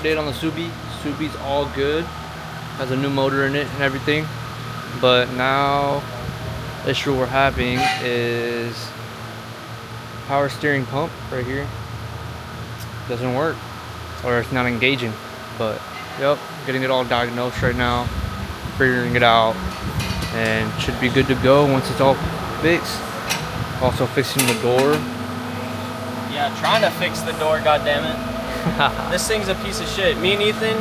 update on the Subi. Subi's all good. Has a new motor in it and everything. But now, the issue we're having is power steering pump right here. Doesn't work, or it's not engaging. But yep, getting it all diagnosed right now, figuring it out, and should be good to go once it's all fixed. Also fixing the door. Yeah, trying to fix the door, goddammit. This thing's a piece of shit. Me and Ethan,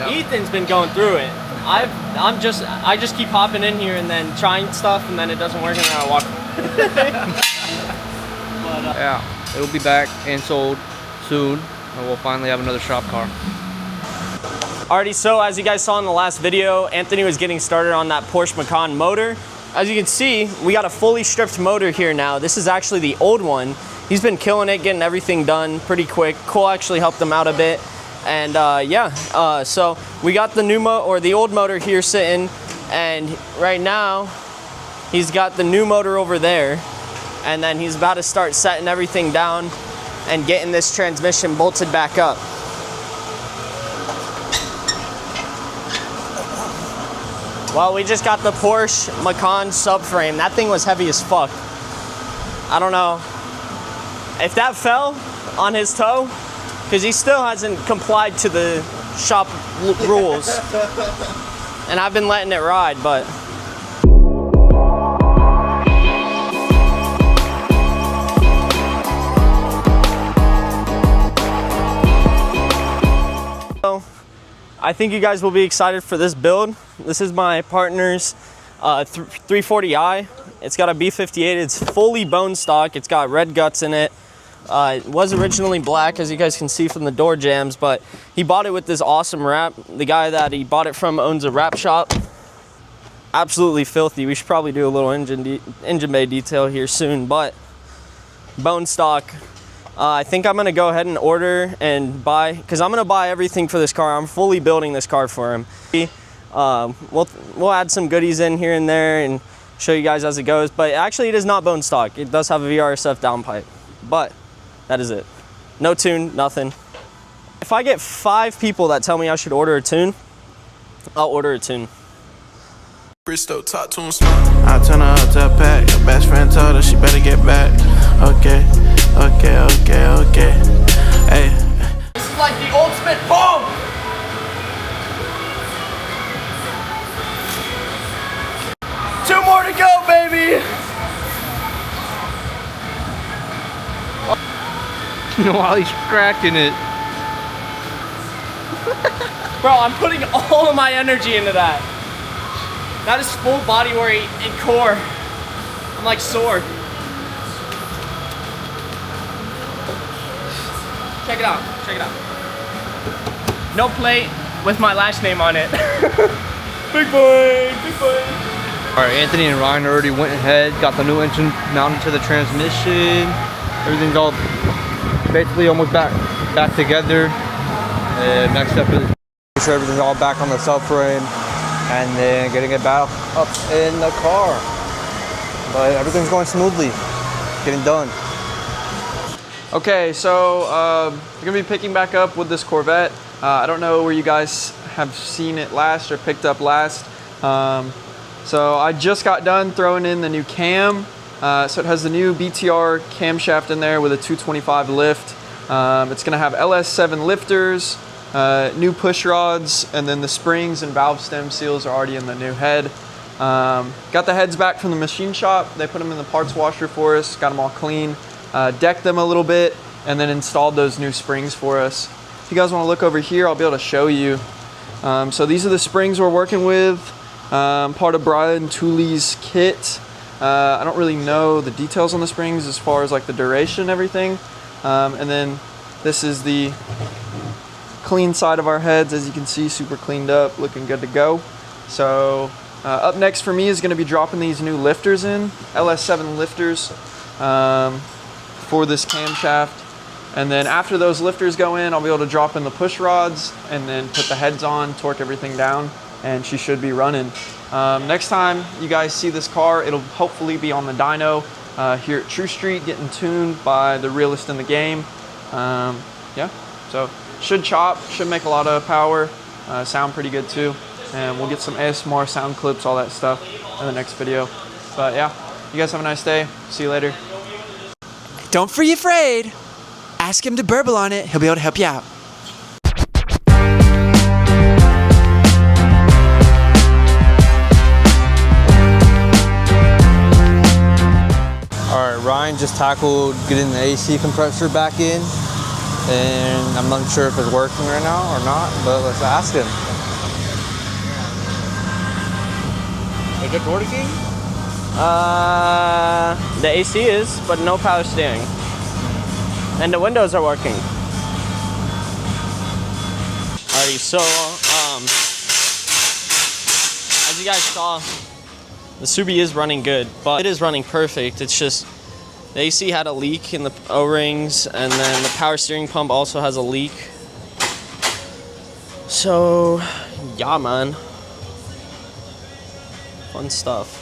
Ethan's been going through it. I just keep hopping in here and then trying stuff, and then it doesn't work, and then I walk. But, yeah, it'll be back and sold soon, and we'll finally have another shop car. Alrighty, so as you guys saw in the last video, Anthony was getting started on that Porsche Macan motor. As you can see, we got a fully stripped motor here now. This is actually the old one. He's been killing it, getting everything done pretty quick. Cole actually helped him out a bit. And so we got the old motor here sitting, and right now he's got the new motor over there, and then he's about to start setting everything down and getting this transmission bolted back up. Well, we just got the Porsche Macan subframe. That thing was heavy as fuck. I don't know if that fell on his toe, because he still hasn't complied to the shop rules. And I've been letting it ride, but. So, I think you guys will be excited for this build. This is my partner's 340i. It's got a B58. It's fully bone stock. It's got red guts in it. It was originally black, as you guys can see from the door jambs, but he bought it with this awesome wrap. The guy that he bought it from owns a wrap shop. Absolutely filthy. We should probably do a little engine bay detail here soon, but bone stock. I think I'm gonna go ahead and order and buy, because I'm gonna buy everything for this car. I'm fully building this car for him. We'll add some goodies in here and there and show you guys as it goes, but actually it is not bone stock. It does have a VRSF downpipe, but that is it. No tune, nothing. If I get 5 people that tell me I should order a tune, I'll order a tune. Bristow top tune smart. I turn her up to a pack. Her best friend told her she better get back. Okay. Hey. This is like the ultimate bomb! Two more to go, baby! While he's cracking it. Bro, I'm putting all of my energy into that. That is full body weight and core. I'm like sore. Check it out, check it out. No plate with my last name on it. Big boy, big boy. All right, Anthony and Ryan already went ahead, got the new engine mounted to the transmission. Everything's all basically almost back together. And next step is make sure everything's all back on the subframe, and then getting it back up in the car. But everything's going smoothly, getting done. Okay, so we're gonna be picking back up with this Corvette. I don't know where you guys have seen it last or picked up last. So I just got done throwing in the new cam. So it has the new BTR camshaft in there with a 225 lift. It's gonna have LS7 lifters, new push rods, and then the springs and valve stem seals are already in the new head. Got the heads back from the machine shop. They put them in the parts washer for us, got them all clean. Decked them a little bit, and then installed those new springs for us. If you guys want to look over here, I'll be able to show you. So these are the springs we're working with, part of Brian Tooley's kit. I don't really know the details on the springs as far as like the duration and everything. And then this is the clean side of our heads, as you can see, super cleaned up, looking good to go. So up next for me is going to be dropping these new lifters in, LS7 lifters. For this camshaft, and then after those lifters go in, I'll be able to drop in the push rods and then put the heads on, torque everything down, and she should be running. Next time you guys see this car, it'll hopefully be on the dyno here at True Street, getting tuned by the realest in the game. Yeah, so Should chop, should make a lot of power, sound pretty good too. And we'll get some ASMR sound clips, all that stuff in the next video. But yeah, you guys have a nice day. See you later. Don't be afraid. Ask him to burble on it. He'll be able to help you out. Alright, Ryan just tackled getting the AC compressor back in, and I'm not sure if it's working right now or not, but let's ask him. Is it working? The AC is, but no power steering. And the windows are working. Alrighty, so, as you guys saw, the Subi is running good, but it is running perfect. It's just the AC had a leak in the O-rings, and then the power steering pump also has a leak. So, yeah, man. Fun stuff.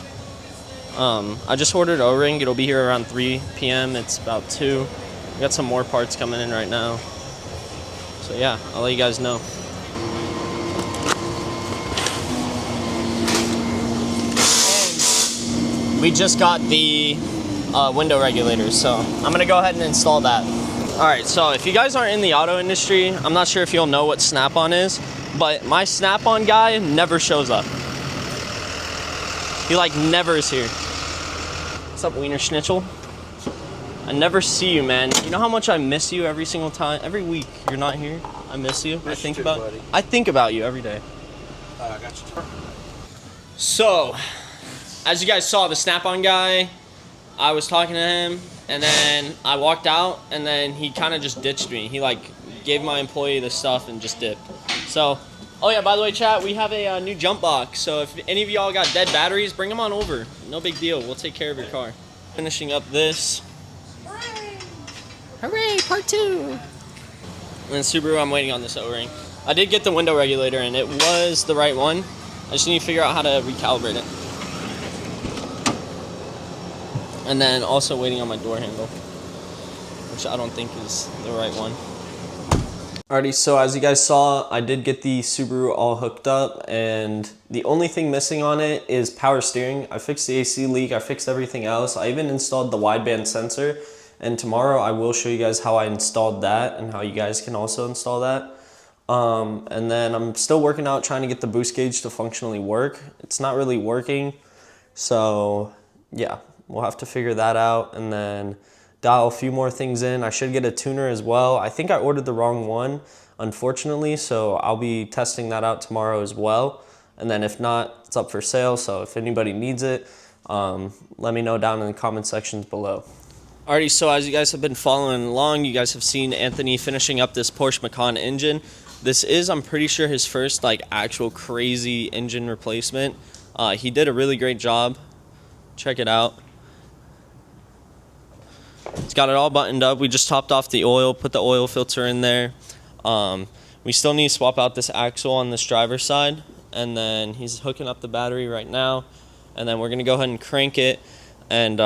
I just ordered O-ring. It'll be here around 3 p.m. It's about 2. We got some more parts coming in right now. So yeah, I'll let you guys know. We just got the window regulators, so I'm gonna go ahead and install that. All right, so if you guys aren't in the auto industry, I'm not sure if you'll know what Snap-on is, but my Snap-on guy never shows up. He like never is here. What's up, Wiener Schnitzel? I never see you, man. You know how much I miss you every single time, every week you're not here. I miss you. I think about you every day. I got you. So, as you guys saw, the Snap-on guy, I was talking to him, and then I walked out, and then he kind of just ditched me. He like gave my employee the stuff and just dipped. So, oh yeah, by the way, chat, we have a new jump box. So if any of y'all got dead batteries, bring them on over. No big deal. We'll take care of your car. Finishing up this. Hooray, part 2. And then Subaru, I'm waiting on this O-ring. I did get the window regulator, and it was the right one. I just need to figure out how to recalibrate it. And then also waiting on my door handle, which I don't think is the right one. Alrighty, so as you guys saw, I did get the Subaru all hooked up, and the only thing missing on it is power steering. I fixed the AC leak, I fixed everything else. I even installed the wideband sensor, and tomorrow I will show you guys how I installed that and how you guys can also install that. And then I'm still working out trying to get the boost gauge to functionally work. It's not really working, so yeah, we'll have to figure that out and then dial a few more things in. I should get a tuner as well. I think I ordered the wrong one, unfortunately, so I'll be testing that out tomorrow as well. And then if not, it's up for sale, so if anybody needs it, let me know down in the comment sections below. Alrighty, so as you guys have been following along, you guys have seen Anthony finishing up this Porsche Macan engine. This is, I'm pretty sure, his first like actual crazy engine replacement. He did a really great job. Check it out. It's got it all buttoned up. We just topped off the oil, put the oil filter in there. We still need to swap out this axle on this driver's side, and then he's hooking up the battery right now, and then we're gonna go ahead and crank it and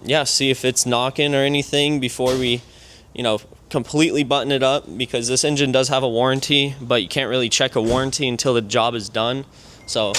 yeah, see if it's knocking or anything before we, you know, completely button it up, because this engine does have a warranty, but you can't really check a warranty until the job is done. So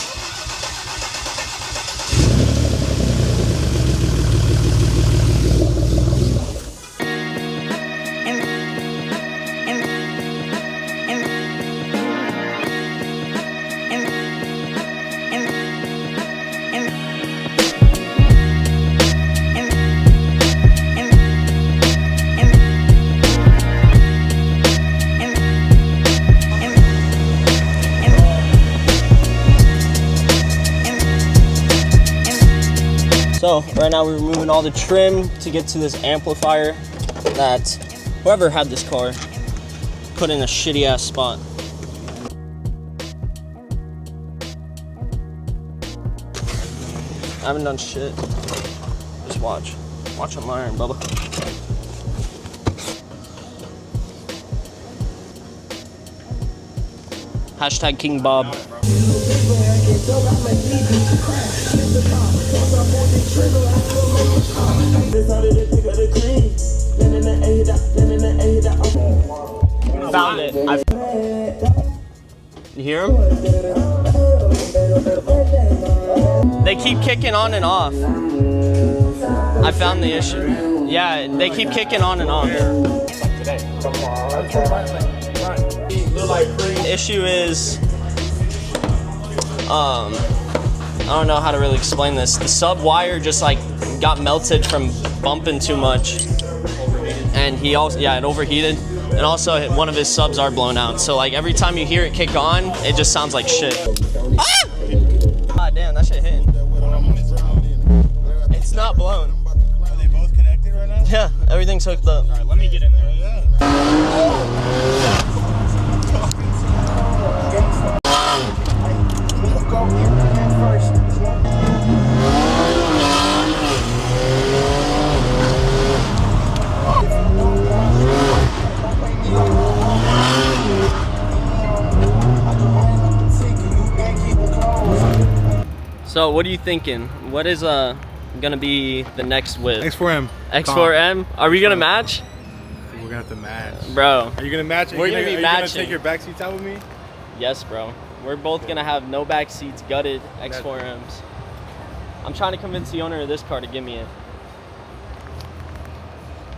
right now we're removing all the trim to get to this amplifier that whoever had this car put in a shitty ass spot. I haven't done shit. Just watch. Watch on my iron, Bubba. Hashtag King Bob. found it. You hear them? They keep kicking on and off. I found the issue. Yeah, they keep kicking on and off. The issue is, I don't know how to really explain this. The sub wire just like got melted from bumping too much. And he also, yeah, it overheated. And also one of his subs are blown out. So like every time you hear it kick on, it just sounds like shit. Ah! God damn, that shit hit. It's not blown. Are they both connected right now? Yeah, everything's hooked up. Alright, let me get in there. So what are you thinking? What is gonna be the next whip? X4M. X4M? Are we gonna match? We're gonna have to match. Bro. Are you gonna match? We're gonna be matching. Are you gonna take your back seats out with me? Yes, bro. We're both gonna have no back seats, gutted X4Ms. I'm trying to convince the owner of this car to give me it.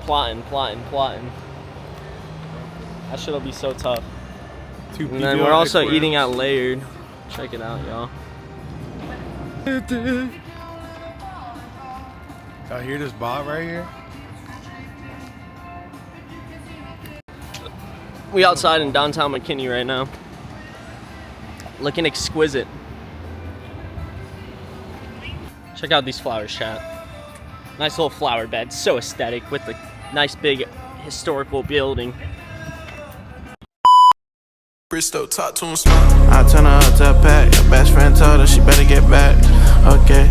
Plotting. That shit'll be so tough. And then we're also eating at Layered. Check it out, y'all. Y'all hear this bot right here? We outside in downtown McKinney right now. Looking exquisite. Check out these flowers, chat. Nice little flower bed, so aesthetic with the nice big historical building. Bristow, top tune smart. I turn her up to a pack. Her best friend told her she better get back. Okay.